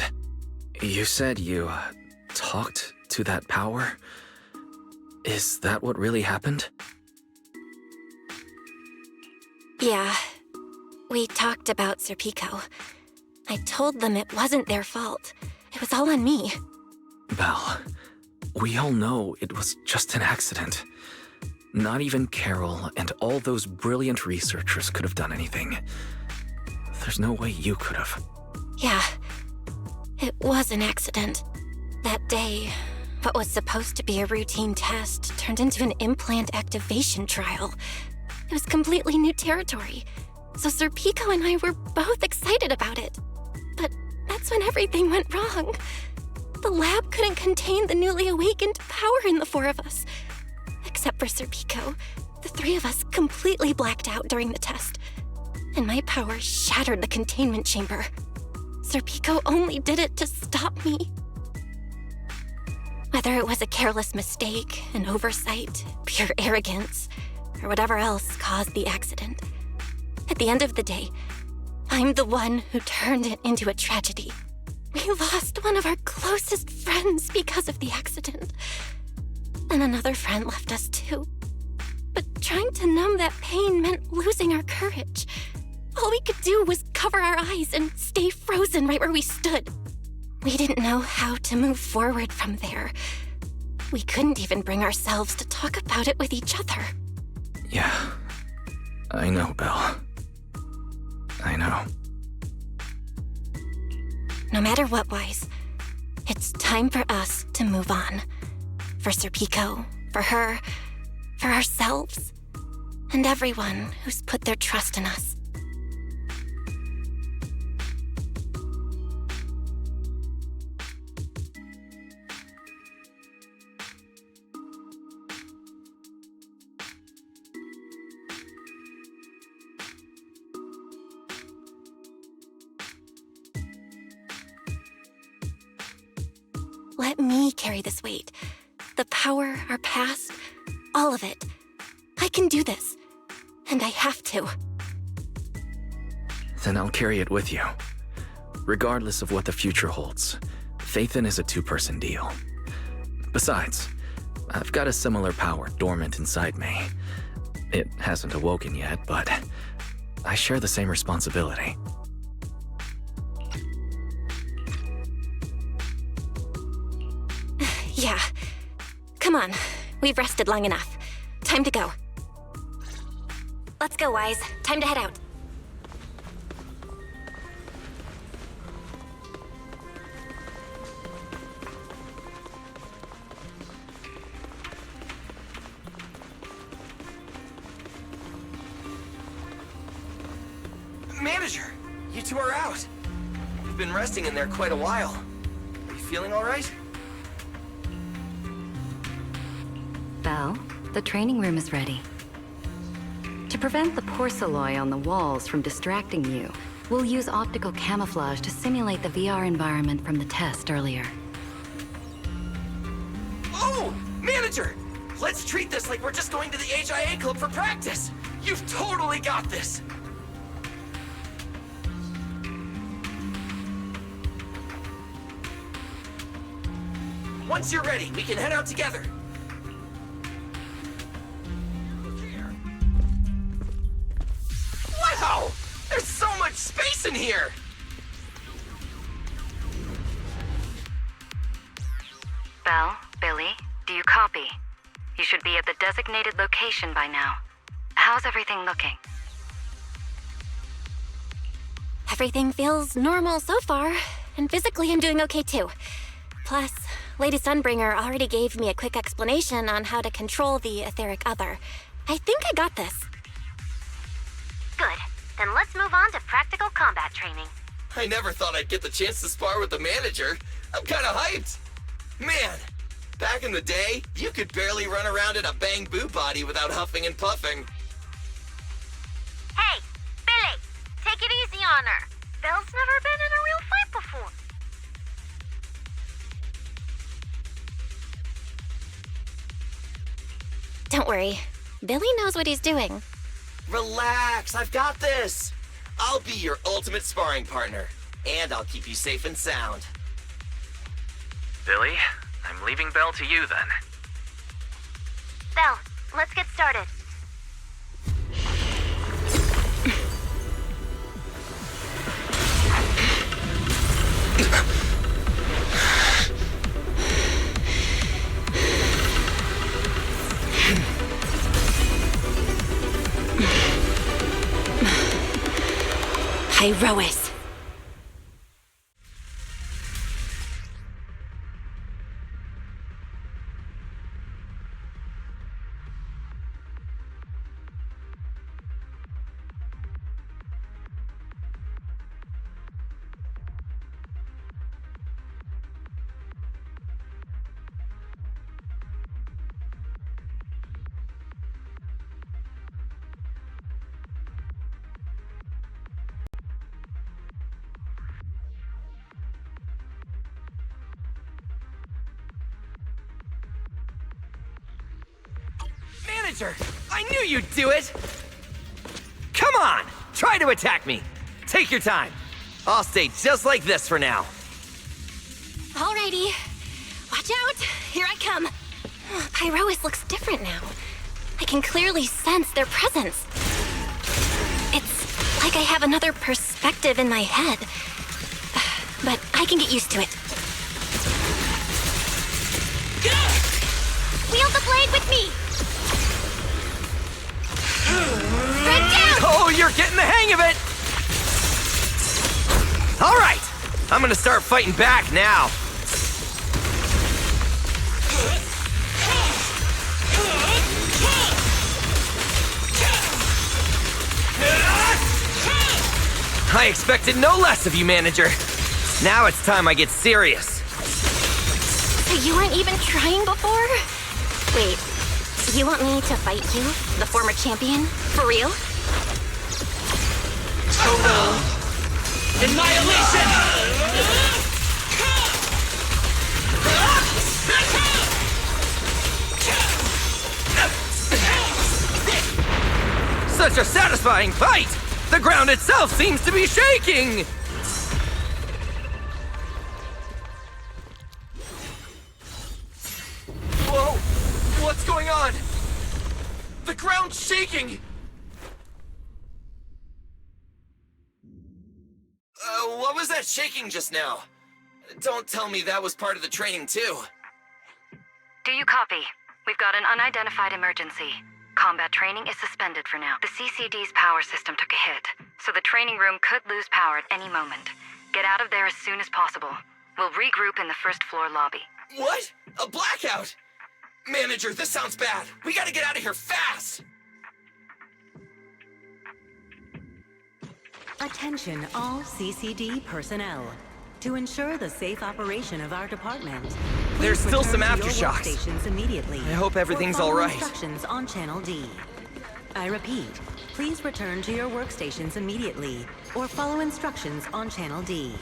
You said you talked to that power? Is that what really happened? Yeah. We talked about Serpico. I told them it wasn't their fault. It was all on me. Belle, we all know it was just an accident. Not even Carol and all those brilliant researchers could have done anything. There's no way you could have. Yeah. It was an accident. That day, what was supposed to be a routine test turned into an implant activation trial. It was completely new territory, so Serpico and I were both excited about it. But that's when everything went wrong. The lab couldn't contain the newly awakened power in the four of us. Except for Serpico, the three of us completely blacked out during the test, and my power shattered the containment chamber. Serpico only did it to stop me. Whether it was a careless mistake, an oversight, pure arrogance, or whatever else caused the accident, at the end of the day, I'm the one who turned it into a tragedy. We lost one of our closest friends because of the accident. And another friend left us too. But trying to numb that pain meant losing our courage. All we could do was cover our eyes and stay frozen right where we stood. We didn't know how to move forward from there. We couldn't even bring ourselves to talk about it with each other. Yeah, I know, Belle. I know. No matter what, Wise, it's time for us to move on. For Serpico, for her, for ourselves, and everyone who's put their trust in us. Let me carry this weight. The power, our past, all of it. I can do this. And I have to. Then I'll carry it with you. Regardless of what the future holds, Faithin is a two-person deal. Besides, I've got a similar power dormant inside me. It hasn't awoken yet, but I share the same responsibility. Yeah. Come on. We've rested long enough. Time to go. Let's go, Wise. Time to head out. Manager, you two are out. You've been resting in there quite a while. Are you feeling all right? Belle, the training room is ready. To prevent the porcelain on the walls from distracting you, we'll use optical camouflage to simulate the VR environment from the test earlier. Oh! Manager! Let's treat this like we're just going to the HIA club for practice! You've totally got this! Once you're ready, we can head out together. Wow! There's so much space in here! Belle, Billy, do you copy? You should be at the designated location by now. How's everything looking? Everything feels normal so far, and physically I'm doing okay too. Plus, Lady Sunbringer already gave me a quick explanation on how to control the etheric other. I think I got this. Good. Then let's move on to practical combat training. I never thought I'd get the chance to spar with the manager. I'm kinda hyped. Man, back in the day, you could barely run around in a bang-boo body without huffing and puffing. Hey, Billy, take it easy on her. Belle's never been in a real fight before. Don't worry. Billy knows what he's doing. Relax, I've got this. I'll be your ultimate sparring partner, and I'll keep you safe and sound. Billy, I'm leaving Belle to you then. Belle, let's get started. Pyrois. Manager, I knew you'd do it! Come on, try to attack me. Take your time. I'll stay just like this for now. Alrighty. Watch out. Here I come. Pyrois looks different now. I can clearly sense their presence. It's like I have another perspective in my head. But I can get used to it. Wield the blade with me! Strike down! Oh, you're getting the hang of it! All right, I'm gonna start fighting back now. I expected no less of you, Manager. Now it's time I get serious. So you weren't even trying before? Wait, you want me to fight you, the former champion? For real? Annihilation! Such a satisfying fight! The ground itself seems to be shaking! Whoa! What's going on? The ground's shaking! What was that shaking just now? Don't tell me that was part of the training too. Do you copy? We've got an unidentified emergency. Combat training is suspended for now. The CCD's power system took a hit, so the training room could lose power at any moment. Get out of there as soon as possible. We'll regroup in the first floor lobby. What? A blackout? Manager, this sounds bad. We gotta get out of here fast! Attention all CCD personnel. To ensure the safe operation of our department, There's still some return to your aftershocks. workstations immediately. I hope everything's or follow all right. Instructions on Channel D. I repeat, please return to your workstations immediately, or follow instructions on Channel D.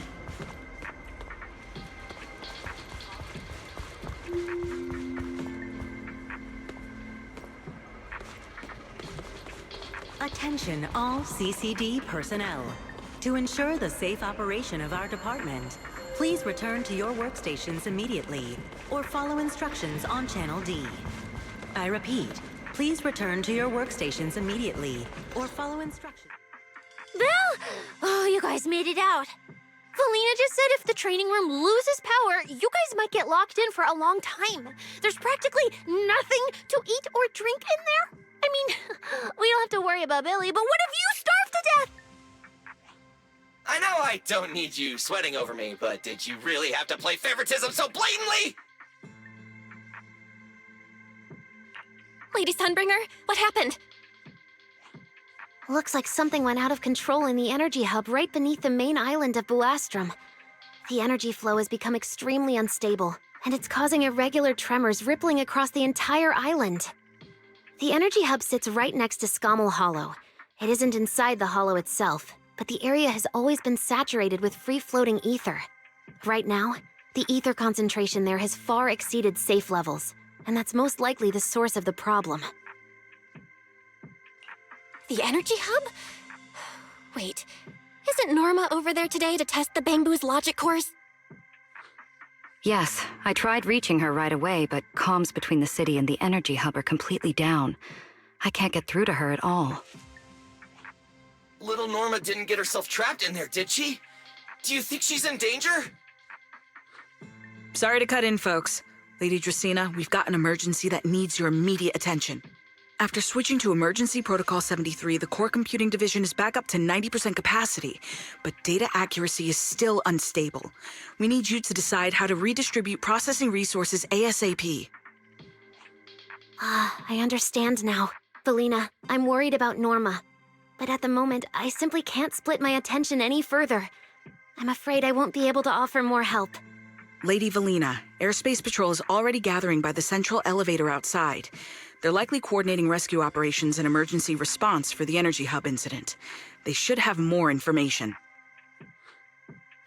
Attention all CCD personnel. To ensure the safe operation of our department, please return to your workstations immediately, or follow instructions on Channel D. I repeat, please return to your workstations immediately, or follow instructions. Belle! Oh, you guys made it out. Felina just said if the training room loses power, you guys might get locked in for a long time. There's practically nothing to eat or drink in there. I mean, we don't have to worry about Billy, but what if you starve to death? I know I don't need you sweating over me, but did you really have to play favoritism so blatantly? Lady Sunbringer, what happened? Looks like something went out of control in the energy hub right beneath the main island of Buastrum. The energy flow has become extremely unstable, and it's causing irregular tremors rippling across the entire island. The energy hub sits right next to Scommel Hollow. It isn't inside the hollow itself, but the area has always been saturated with free-floating ether. Right now, the ether concentration there has far exceeded safe levels, and that's most likely the source of the problem. The energy hub? Wait, isn't Norma over there today to test the Bangbu's logic cores? Yes, I tried reaching her right away, but comms between the city and the energy hub are completely down. I can't get through to her at all. Little Norma didn't get herself trapped in there, did she? Do you think she's in danger? Sorry to cut in, folks. Lady Dracaena, we've got an emergency that needs your immediate attention. After switching to Emergency Protocol 73, the Core Computing Division is back up to 90% capacity, but data accuracy is still unstable. We need you to decide how to redistribute processing resources ASAP. I understand now. Felina, I'm worried about Norma. But at the moment, I simply can't split my attention any further. I'm afraid I won't be able to offer more help. Lady Valina, Airspace Patrol is already gathering by the central elevator outside. They're likely coordinating rescue operations and emergency response for the energy hub incident. They should have more information.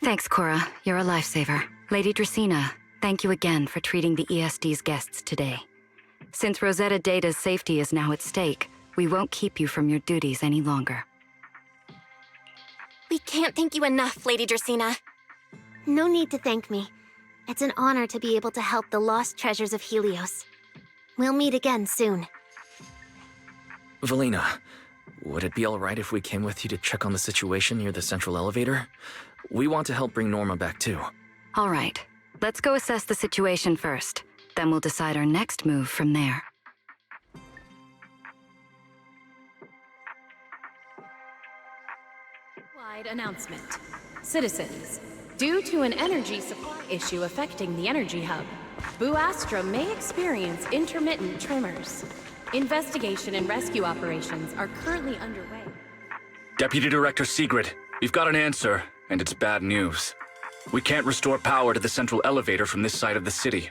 Thanks, Cora. You're a lifesaver. Lady Dracaena, thank you again for treating the ESD's guests today. Since Rosetta Data's safety is now at stake, we won't keep you from your duties any longer. We can't thank you enough, Lady Dracaena. No need to thank me. It's an honor to be able to help the lost treasures of Helios. We'll meet again soon. Valina, would it be alright if we came with you to check on the situation near the central elevator? We want to help bring Norma back too. All right, let's go assess the situation first. Then we'll decide our next move from there. Wide announcement. Citizens, due to an energy supply issue affecting the energy hub, Bu Astra may experience intermittent tremors. Investigation and rescue operations are currently underway. Deputy Director Sigrid, we've got an answer, and it's bad news. We can't restore power to the central elevator from this side of the city.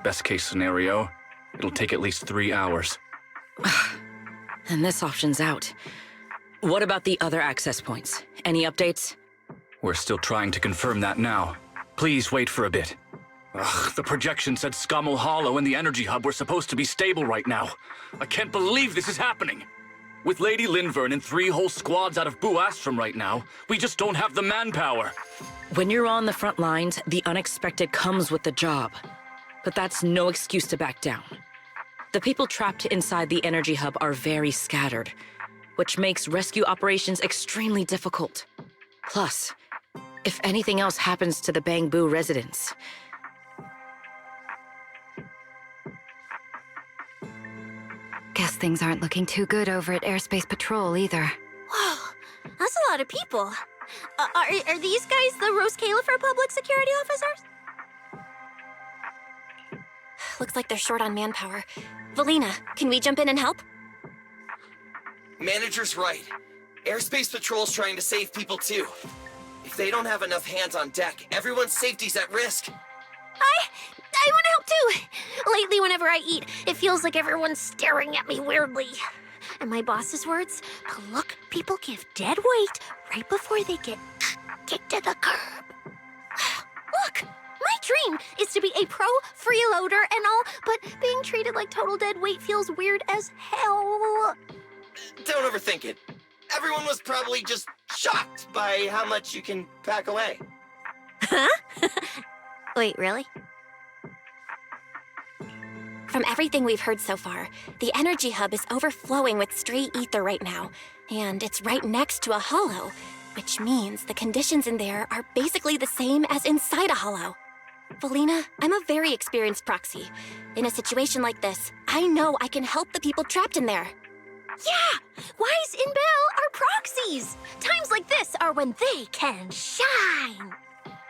Best case scenario, it'll take at least 3 hours. And this option's out. What about the other access points? Any updates? We're still trying to confirm that now. Please wait for a bit. Ugh, the projection said Scommel Hollow and the energy hub were supposed to be stable right now. I can't believe this is happening. With Lady Linvern and 3 whole squads out of Bu Astrum right now, we just don't have the manpower. When you're on the front lines, the unexpected comes with the job. But that's no excuse to back down. The people trapped inside the energy hub are very scattered, which makes rescue operations extremely difficult. Plus, if anything else happens to the Bangbu residents... Guess things aren't looking too good over at Airspace Patrol either. Whoa, that's a lot of people. Are these guys the Rose Califer public security officers? Looks like they're short on manpower. Valina, can we jump in and help? Manager's right. Airspace Patrol's trying to save people too. If they don't have enough hands on deck, everyone's safety's at risk. I want to help too. Lately, whenever I eat, it feels like everyone's staring at me weirdly. And my boss's words, the look people give dead weight right before they get kicked to the curb. Look, my dream is to be a pro freeloader and all, but being treated like total dead weight feels weird as hell. Don't overthink it. Everyone was probably just shocked by how much you can pack away. Huh? Wait, really? From everything we've heard so far, the energy hub is overflowing with stray ether right now, and it's right next to a hollow, which means the conditions in there are basically the same as inside a hollow. Valina, I'm a very experienced proxy. In a situation like this, I know I can help the people trapped in there. Yeah! Wise and Belle are proxies! Times like this are when they can shine!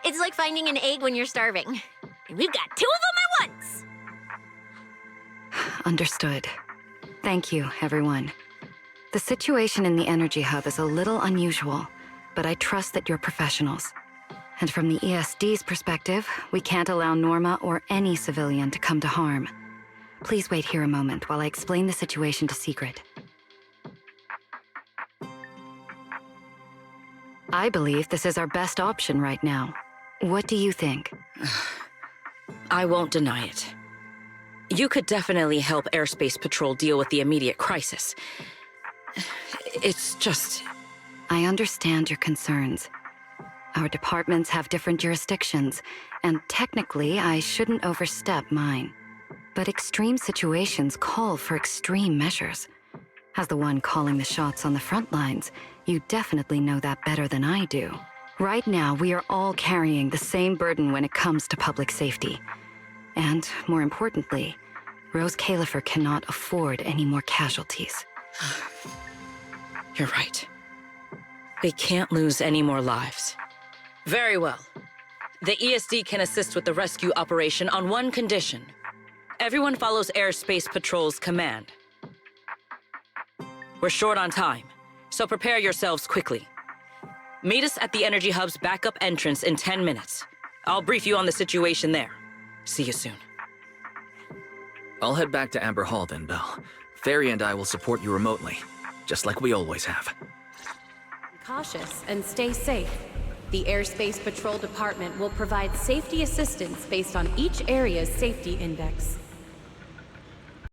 It's like finding an egg when you're starving. And we've got 2 of them at once! Understood. Thank you, everyone. The situation in the energy hub is a little unusual, but I trust that you're professionals. And from the ESD's perspective, we can't allow Norma or any civilian to come to harm. Please wait here a moment while I explain the situation to Sigrid. I believe this is our best option right now. What do you think? I won't deny it. You could definitely help Airspace Patrol deal with the immediate crisis. It's just... I understand your concerns. Our departments have different jurisdictions, and technically, I shouldn't overstep mine. But extreme situations call for extreme measures. As the one calling the shots on the front lines, you definitely know that better than I do. Right now, we are all carrying the same burden when it comes to public safety. And, more importantly, Rose Califer cannot afford any more casualties. You're right. We can't lose any more lives. Very well. The ESD can assist with the rescue operation on one condition. Everyone follows Airspace Patrol's command. We're short on time, so prepare yourselves quickly. Meet us at the Energy Hub's backup entrance in 10 minutes. I'll brief you on the situation there. See you soon. I'll head back to Amber Hall then, Belle. Fairy and I will support you remotely, just like we always have. Be cautious and stay safe. The Airspace Patrol Department will provide safety assistance based on each area's safety index.